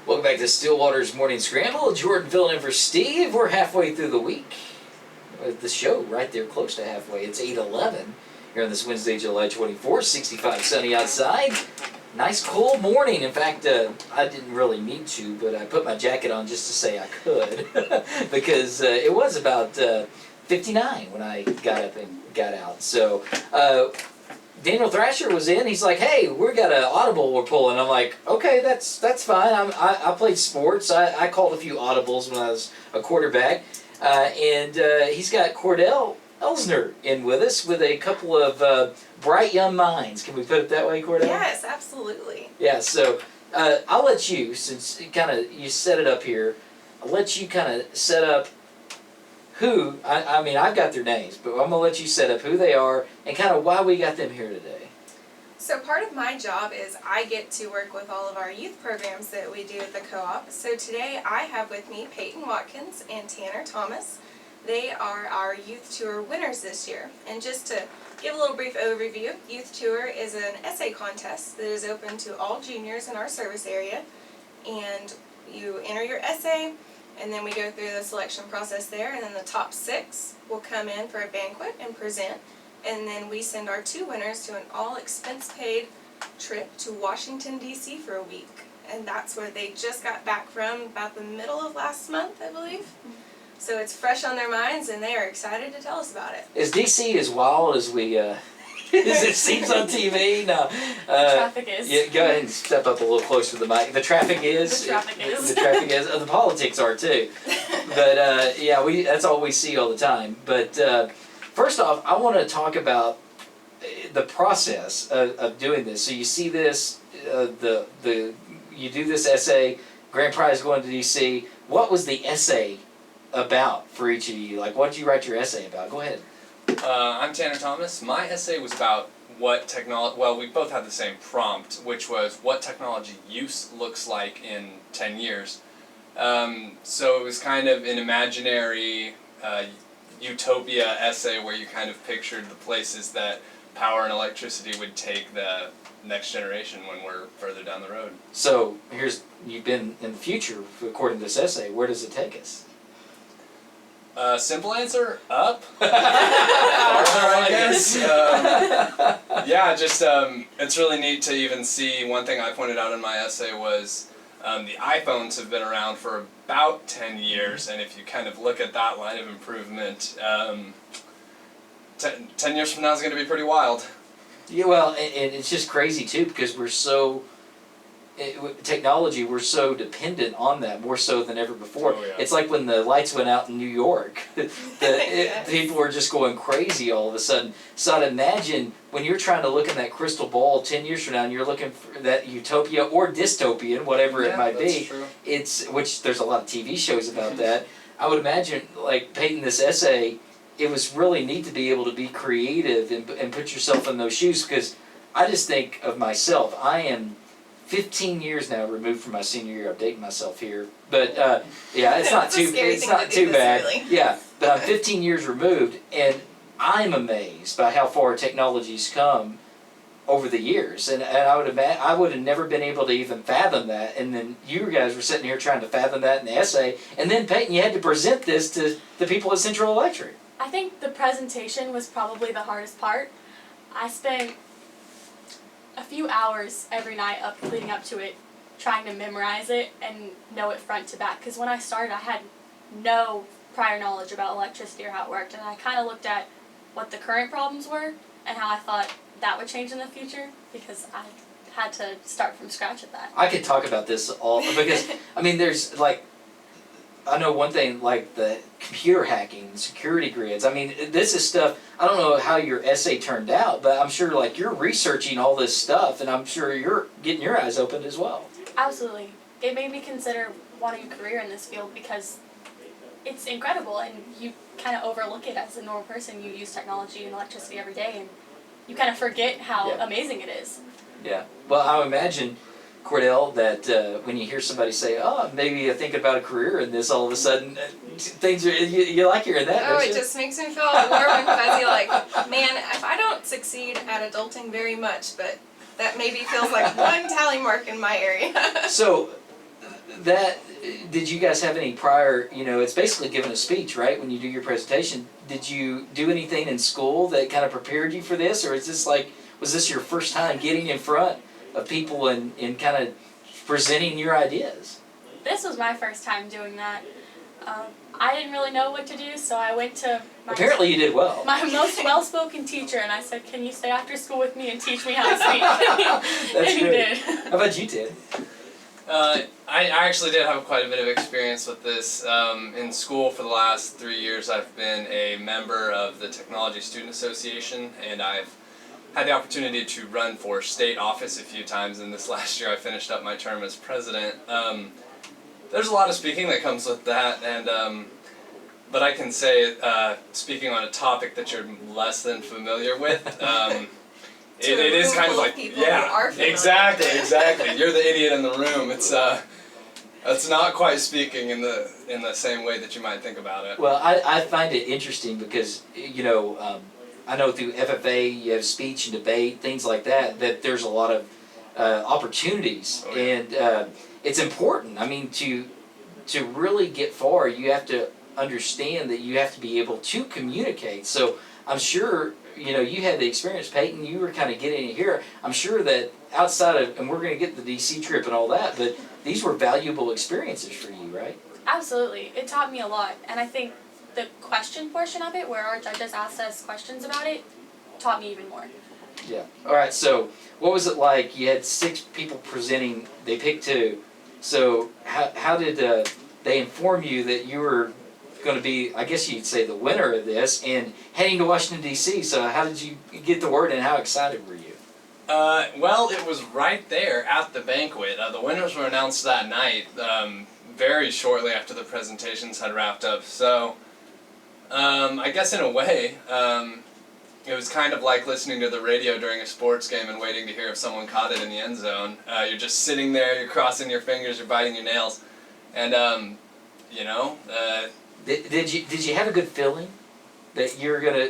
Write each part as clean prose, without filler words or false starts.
Welcome back to Stillwater's Morning Scramble. Jordan filling in for Steve. We're halfway through the week. The show right there, close to halfway. It's 8:11 here on this Wednesday, July 24th. 65 sunny outside. Nice cool morning. In fact, I didn't really need to, but I put my jacket on just to say I could because it was about 59 when I got up and got out. So Daniel Thrasher was in. He's like, "Hey, we got an audible we're pulling." I'm like, "Okay, that's fine." I played sports. I called a few audibles when I was a quarterback, and he's got Cordell Elsner in with us with a couple of bright young minds. Can we put it that way, Cordell? Yes, absolutely. Yeah. So I'll let you, since you set it up here, I'll let you kind of set up who, I mean, I've got their names, but I'm going to let you set up who they are and kind of why we got them here today. So part of my job is I get to work with all of our youth programs that we do at the co-op. So today I have with me Peyton Watkins and Tanner Thomas. They are our youth tour winners this year. And just to give a little brief overview, youth tour is an essay contest that is open to all juniors in our service area. And you enter your essay, and then we go through the selection process there, and then the top 6 will come in for a banquet and present. And then we send our 2 winners to an all-expense-paid trip to Washington, D.C. for a week. And that's where they just got back from about the middle of last month, I believe. So it's fresh on their minds, and they are excited to tell us about it. Is D.C. as wild as we, as it seems on TV? No. The traffic is. Yeah, go ahead and step up a little closer to the mic. The traffic is. The traffic is. The traffic is. The politics are too. But yeah, that's all we see all the time. But first off, I want to talk about the process of doing this. So you see this, you do this essay, grand prize going to D.C. What was the essay about for each of you? Like, what did you write your essay about? Go ahead. I'm Tanner Thomas. My essay was about what technology, well, we both had the same prompt, which was what technology use looks like in 10 years. So it was kind of an imaginary utopia essay where you kind of pictured the places that power and electricity would take the next generation when we're further down the road. So you've been in the future, according to this essay. Where does it take us? Simple answer, up. Farther, I guess. Yeah, just it's really neat to even see. One thing I pointed out in my essay was the iPhones have been around for about 10 years, and if you kind of look at that line of improvement, 10 years from now is going to be pretty wild. Yeah, well, and it's just crazy too because we're so technology, we're so dependent on that more so than ever before. Oh, yeah. It's like when the lights went out in New York, Yes. people were just going crazy all of a sudden. So I'd imagine when you're trying to look in that crystal ball 10 years from now and you're looking for that utopia or dystopian, whatever it might that's be, true. which there's a lot of TV shows about that. I would imagine, like Peyton, this essay, it was really neat to be able to be creative and put yourself in those shoes because I just think of myself. I am 15 years now removed from my senior year. I'm dating myself here, but yeah, it's not too bad. Really. Yeah, but I'm 15 years removed, and I'm amazed by how far technology's come over the years. And I would have never been able to even fathom that. And then you guys were sitting here trying to fathom that in the essay, and then Peyton, you had to present this to the people at Central Electric. I think the presentation was probably the hardest part. I spent a few hours every night leading up to it trying to memorize it and know it front to back because when I started I had no prior knowledge about electricity or how it worked, and I kind of looked at what the current problems were and how I thought that would change in the future because I had to start from scratch at that. I could talk about this all because I mean there's like I know one thing like the computer hacking, security grids. I mean this is stuff I don't know how your essay turned out, but I'm sure like you're researching all this stuff and I'm sure you're getting your eyes opened as well. Absolutely. It made me consider wanting a career in this field because it's incredible and you kind of overlook it as a normal person. You use technology and electricity every day and you kind of forget how amazing it is. Yeah. Well, I would imagine, Cordell, that when you hear somebody say, "Oh, maybe you're thinking about a career in this," all of a sudden, things are you like hearing that? Oh, don't it you? just makes me feel warm and fuzzy. Like, man, if I don't succeed at adulting very much, but that maybe feels like one tally mark in my area. So, that, did you guys have any prior, it's basically giving a speech, right, when you do your presentation. Did you do anything in school that kind of prepared you for this, or is this was this your first time getting in front of people and kind of presenting your ideas? This was my first time doing that. I didn't really know what to do, so I went to Apparently you did well. my most well-spoken teacher, and I said, "Can you stay after school with me and teach me how to speak?" That's and he great. did. How about you, Ted? I actually did have quite a bit of experience with this. In school for the last 3 years, I've been a member of the Technology Student Association, and I've had the opportunity to run for state office a few times, and this last year I finished up my term as president. There's a lot of speaking that comes with that, and but I can say, speaking on a topic that you're less than familiar with, it is kind of like, people who are familiar exactly, with it. exactly. You're the idiot in the room. It's not quite speaking in the same way that you might think about it. Well, I find it interesting because, I know through FFA you have speech and debate, things like that there's a lot of opportunities. Oh, yeah. And it's important. I mean, to really get far, you have to understand that you have to be able to communicate. So I'm sure, you had the experience, Peyton, you were kind of getting it here. I'm sure that outside of, and we're going to get the DC trip and all that, but these were valuable experiences for you, right? Absolutely. It taught me a lot, and I think the question portion of it, where our judges asked us questions about it, taught me even more. Yeah. All right. So, what was it like? You had 6 people presenting. They picked 2. So, how did they inform you that you were going to be, I guess you'd say, the winner of this and heading to Washington D.C.? So, how did you get the word, and how excited were you? Well, it was right there at the banquet. The winners were announced that night, very shortly after the presentations had wrapped up. So, I guess in a way, it was kind of like listening to the radio during a sports game and waiting to hear if someone caught it in the end zone. You're just sitting there, you're crossing your fingers, you're biting your nails, and Did you have a good feeling that you're gonna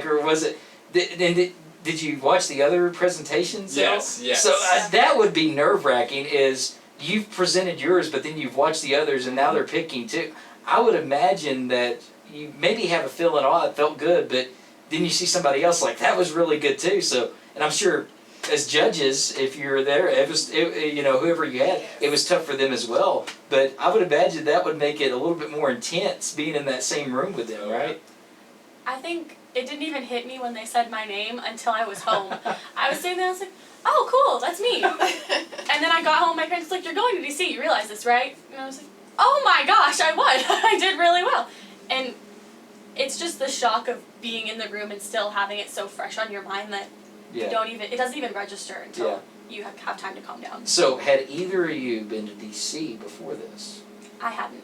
or was it? Did you watch the other presentations? Yes, yes. So that would be nerve-wracking. Is you've presented yours, but then you've watched the others, and now they're picking too. I would imagine that you maybe have a feeling, oh, it felt good, but then you see somebody else like that was really good too. So, and I'm sure as judges, if you're there, whoever you had, it was tough for them as well. But I would imagine that would make it a little bit more intense being in that same room with them, right? I think it didn't even hit me when they said my name until I was home. I was sitting there, I was like, "Oh, cool, that's me." And then I got home, my parents were like, "You're going to DC, you realize this, right?" And I was like, "Oh my gosh, I won! I did really well." And it's just the shock of being in the room and still having it so fresh on your mind that it doesn't even register until you have time to calm down. So, had either of you been to DC before this? I hadn't.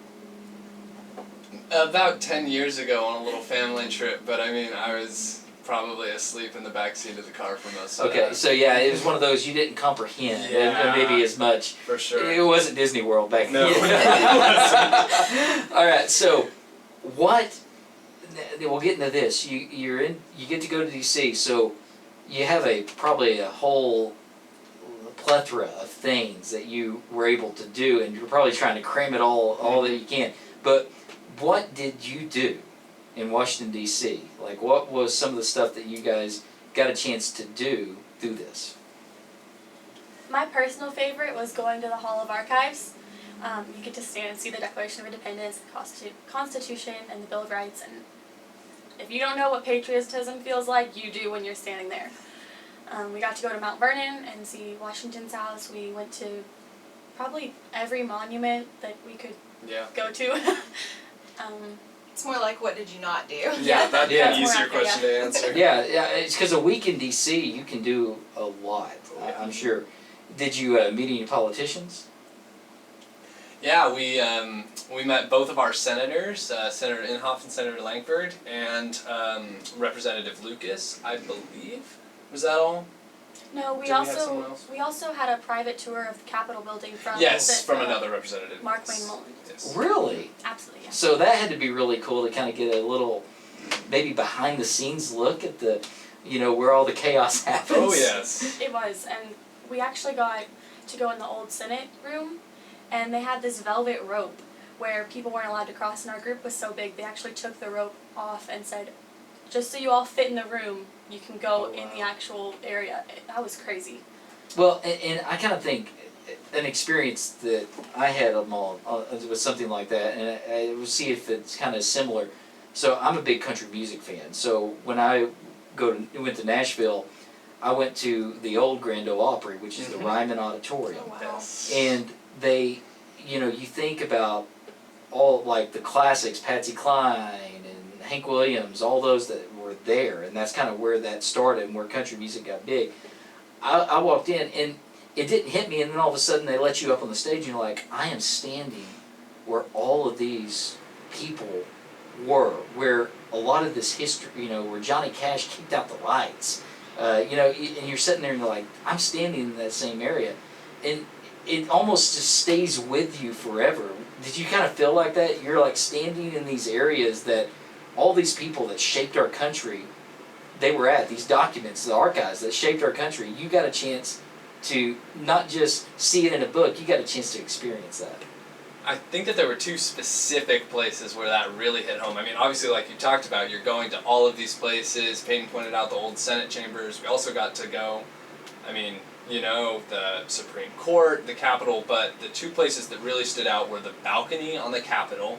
About 10 years ago on a little family trip, but I mean, I was probably asleep in the backseat of the car for most of Okay, that. so yeah, it was one of those you didn't comprehend, Yeah. maybe as much. For sure. It wasn't Disney World back No, then. it wasn't. All right, so what? We'll get into this. You get to go to DC, so you have probably a whole plethora of things that you were able to do, and you're probably trying to cram it all that you can. But what did you do in Washington D.C.? Like, what was some of the stuff that you guys got a chance to do through this? My personal favorite was going to the Hall of Archives. You get to stand and see the Declaration of Independence, the Constitution, and the Bill of Rights. And if you don't know what patriotism feels like, you do when you're standing there. We got to go to Mount Vernon and see Washington's house. We went to probably every monument that we could go to. It's more like, what did you not do? Yeah, that'd be Yeah. an easier More question to answer. Yeah, it's because a week in D.C. you can do a lot, I'm sure. Did you meet any politicians? Yeah, we met both of our senators, Senator Inhofe and Senator Lankford, and Representative Lucas, I believe. Was that all? No, we Did we have someone also else? we also had a private tour of the Capitol building from Yes, from another representative. Mark Yes. Wayne Mullin. Yes. Really? Absolutely, yeah. So that had to be really cool to kind of get a little, maybe behind the scenes look at the, where all the chaos happens. Oh yes. It was, and we actually got to go in the old Senate room, and they had this velvet rope where people weren't allowed to cross, and our group was so big they actually took the rope off and said, just so you all fit in the room, you can go in the actual area. That was crazy. Well, and I kind of think an experience that I had was something like that, and I will see if it's kind of similar. So I'm a big country music fan. So when I went to Nashville, I went to the old Grand Ole Opry, which is the Ryman Auditorium. Oh, wow. Yes. And they, you think about all like the classics, Patsy Cline and Hank Williams, all those that were there, and that's kind of where that started and where country music got big. I walked in and it didn't hit me, and then all of a sudden they let you up on the stage and you're like, I am standing where all of these people were, where a lot of this history, where Johnny Cash kicked out the lights, and you're sitting there and you're like, I'm standing in that same area, and it almost just stays with you forever. Did you kind of feel like that? You're like standing in these areas that all these people that shaped our country, they were at, these documents, the archives that shaped our country. You got a chance to not just see it in a book, you got a chance to experience that. I think that there were two specific places where that really hit home. I mean, obviously, like you talked about, you're going to all of these places. Peyton pointed out the old Senate chambers. We also got to go, the Supreme Court, the Capitol, but the two places that really stood out were the balcony on the Capitol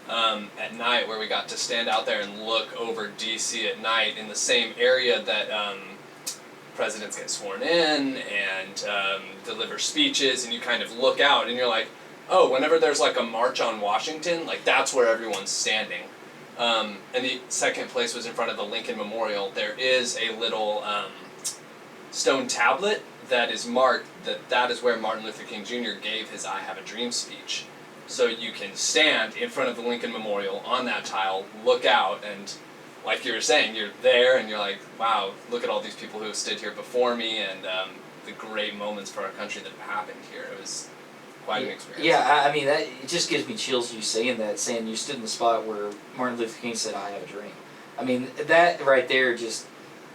at night, where we got to stand out there and look over D.C. at night in the same area that presidents get sworn in and deliver speeches, and you kind of look out and you're like, oh, whenever there's like a march on Washington, like that's where everyone's standing. And the second place was in front of the Lincoln Memorial. There is a little stone tablet that is marked that is where Martin Luther King Jr. gave his I Have a Dream speech. So you can stand in front of the Lincoln Memorial on that tile, look out, and like you were saying, you're there and you're like, wow, look at all these people who have stood here before me, and the great moments for our country that have happened here. It was quite an experience. Yeah, I mean, that it just gives me chills you saying that, saying you stood in the spot where Martin Luther King said, I have a dream. I mean, that right there just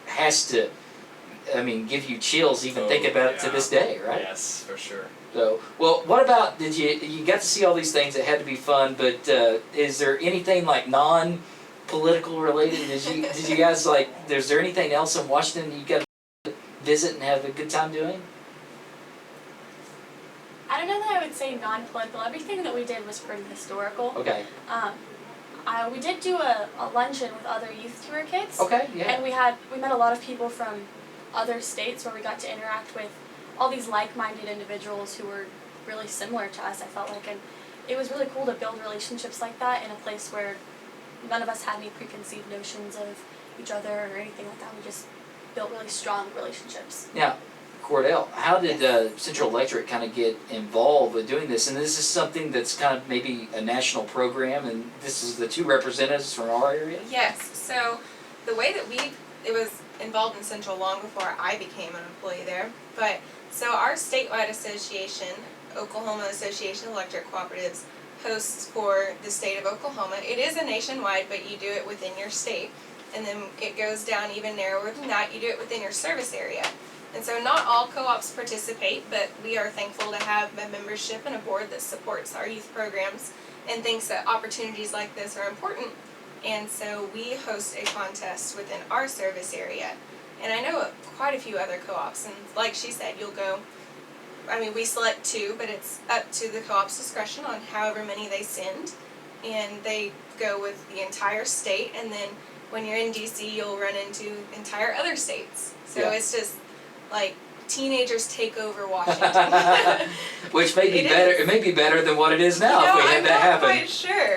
has to, give you chills even thinking about it to this day, right? Yes, for sure. So, well, what about, you got to see all these things, it had to be fun, but is there anything like non-political related? Did you guys is there anything else in Washington you got to visit and have a good time doing? I don't know that I would say non-political. Everything that we did was pretty historical. Okay. We did do a luncheon with other youth tour kids. Okay, yeah. And we met a lot of people from other states where we got to interact with all these like-minded individuals who were really similar to us, I felt like. And it was really cool to build relationships like that in a place where none of us had any preconceived notions of each other or anything like that. We just built really strong relationships. Now, Cordell, how did Central Electric kind of get involved with doing this? And this is something that's kind of maybe a national program, and this is the two representatives from our area? Yes, so the way that it was involved in Central long before I became an employee there, but so our statewide association, Oklahoma Association of Electric Cooperatives, hosts for the state of Oklahoma. It is a nationwide, but you do it within your state, and then it goes down even narrower than that, you do it within your service area. And so not all co-ops participate, but we are thankful to have a membership and a board that supports our youth programs and thinks that opportunities like this are important. And so we host a contest within our service area. And I know quite a few other co-ops, and like she said, you'll go, we select two, but it's up to the co-op's discretion on however many they send. And they go with the entire state, and then when you're in DC, you'll run into entire other states. So Yeah. It's just like teenagers take over Washington. Which may be better. It may be better than what it is now if we had that I'm happen. not quite sure.